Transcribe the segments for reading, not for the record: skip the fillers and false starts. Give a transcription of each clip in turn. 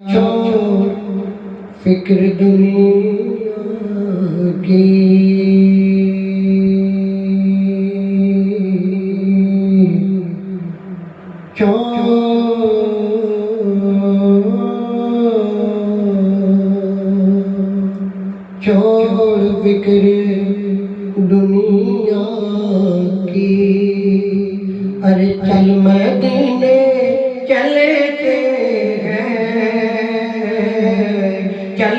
چھوڑ فکر دنیا کی، چھوڑ فکر دنیا کی، ارے چل مدینے چلتے ہیں، چل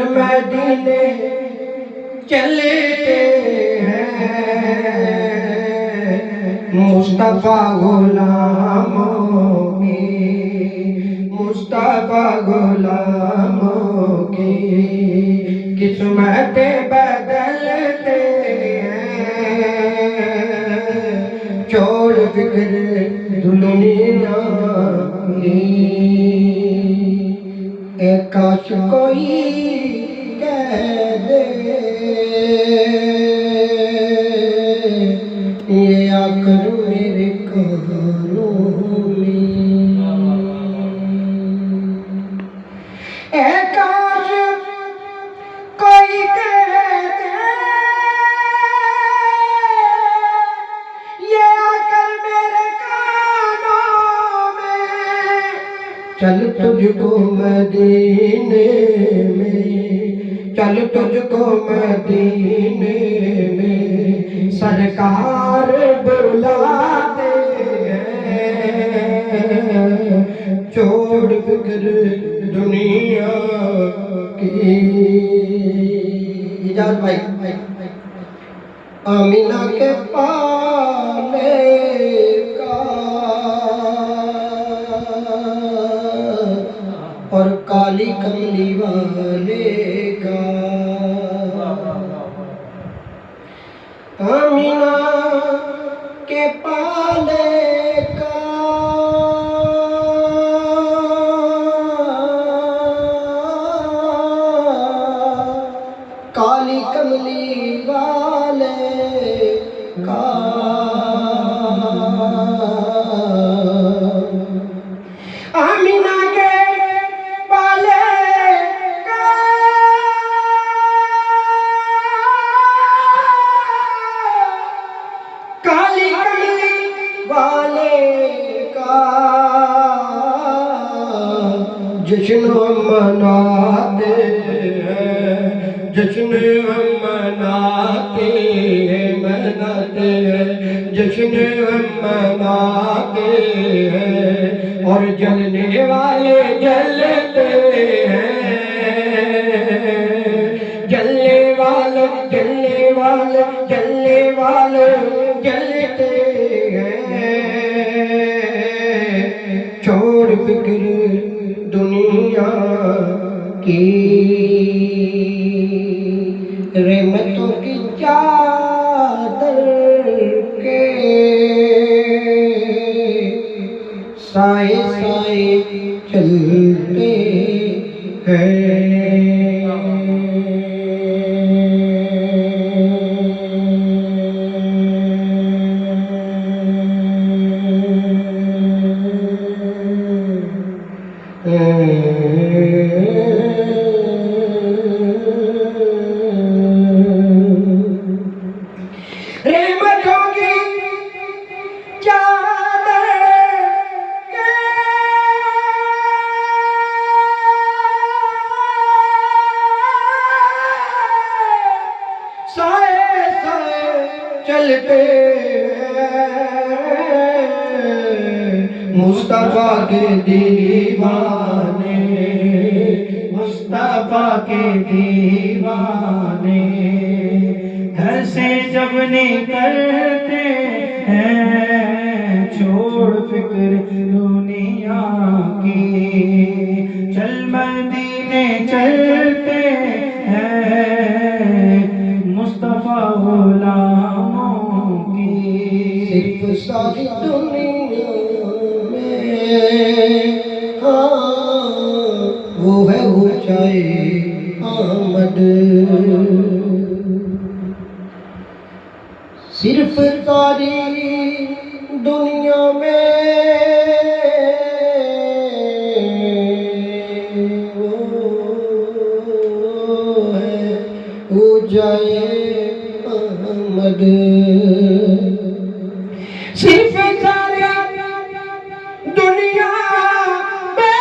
مدینے چلتے ہیں، مصطفیٰ غلاموں کی، مصطفیٰ غلاموں کی قسمت بدلتے ہیں، چھوڑ فکر دنیا کی۔ اے کاش کوئی کہہ دے یہ آ کر میرے کانوں میں، اے کاش کوئی کہہ دے یہ آ کر میرے کانوں میں، چل تجھ کو مدینے میں، چل تجھ کو مدینے میں سرکار بلاتے ہیں، چھوڑ فکر دنیا کی۔ اجاز بھائی، آمینہ کے پالے کا اور کالی کملی والے کا، آمینہ کے پالے کا کالی کملی والے کا، آمینہ کے پالے کا کالی کملی والے کا جشن ہم مناتے ہیں، جشن ہم مناتے ہیں، جشن ہم مناتے ہیں، اور جلنے والے جلتے ہیں، جلنے والے جلتے ہیں، چھوڑ فکر دنیا کی، رحمتوں کی چادر کے سائے سائے چلتے ہیں، رحمتوں کی چادر کے سائے سائے چلتے ہیں، مصطفیٰ کے دیوانے، مصطفیٰ کے دیوانے گھر سے جب نکلتے ہیں، چھوڑ فکر دنیا کی، چل مدینے چلتے ہیں، مصطفیٰ غلاموں کی۔ صرف ساری دنیا میں ہاں وہ ہے اونچائی آمد، صرف ساری دنیا میں احمد صرف ساری دنیا میں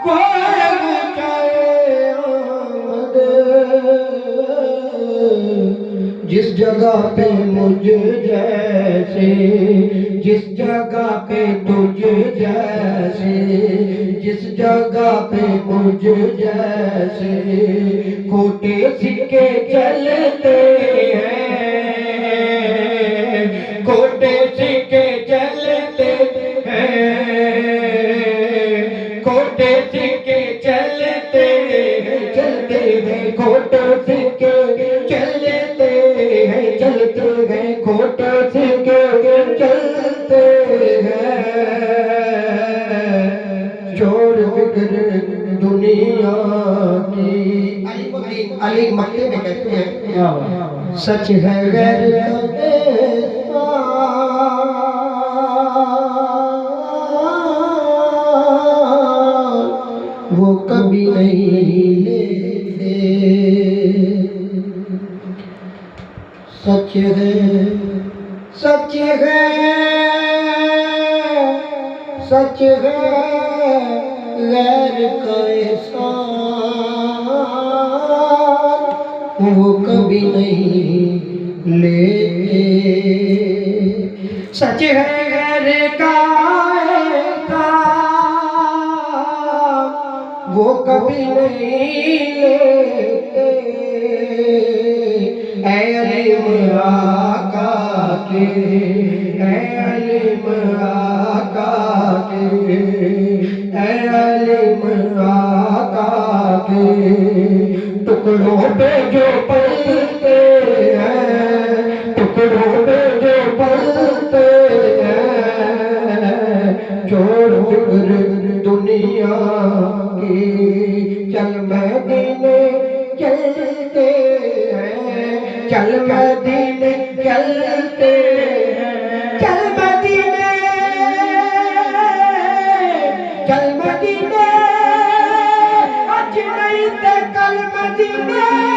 وہ اونچائے احمد جس جگہ پہ مجھ جیسے جس جگہ پہ تجھ جیسے جس جگہ پہ مجھ جیسے کھوٹے سکے چلتے ہیں کھوٹے سکے چلتے ہیں کھوٹے سکے چلتے ہیں چلتے ہیں کھوٹے سکے چلتے ہیں چلتے ہیں کھوٹے سکے چلتے ہیں چھوڑ فکر دنیا کی علی مکے میں کہتے ہیں سچ ہے غیر کا احسان وہ کبھی نہیں لیتے سچ ہے سچ ہے سچ ہے غیر کا احسان وہ کبھی نہیں لیتے سچ ہے غیر کا احسان وہ کبھی نہیں لیتے اے علیم آقا کے اے علیم آقا کے اے علیم آقا کے ٹکڑوں پہ جو پلتے ہیں ٹکڑوں پہ جو پلتے ہیں چھوڑ فکر دنیا کی چل مدینے چلتے ہیں چل مدینے چلتے ہیں چل مدینے چل مدینے اج نہیں تے کل مدینے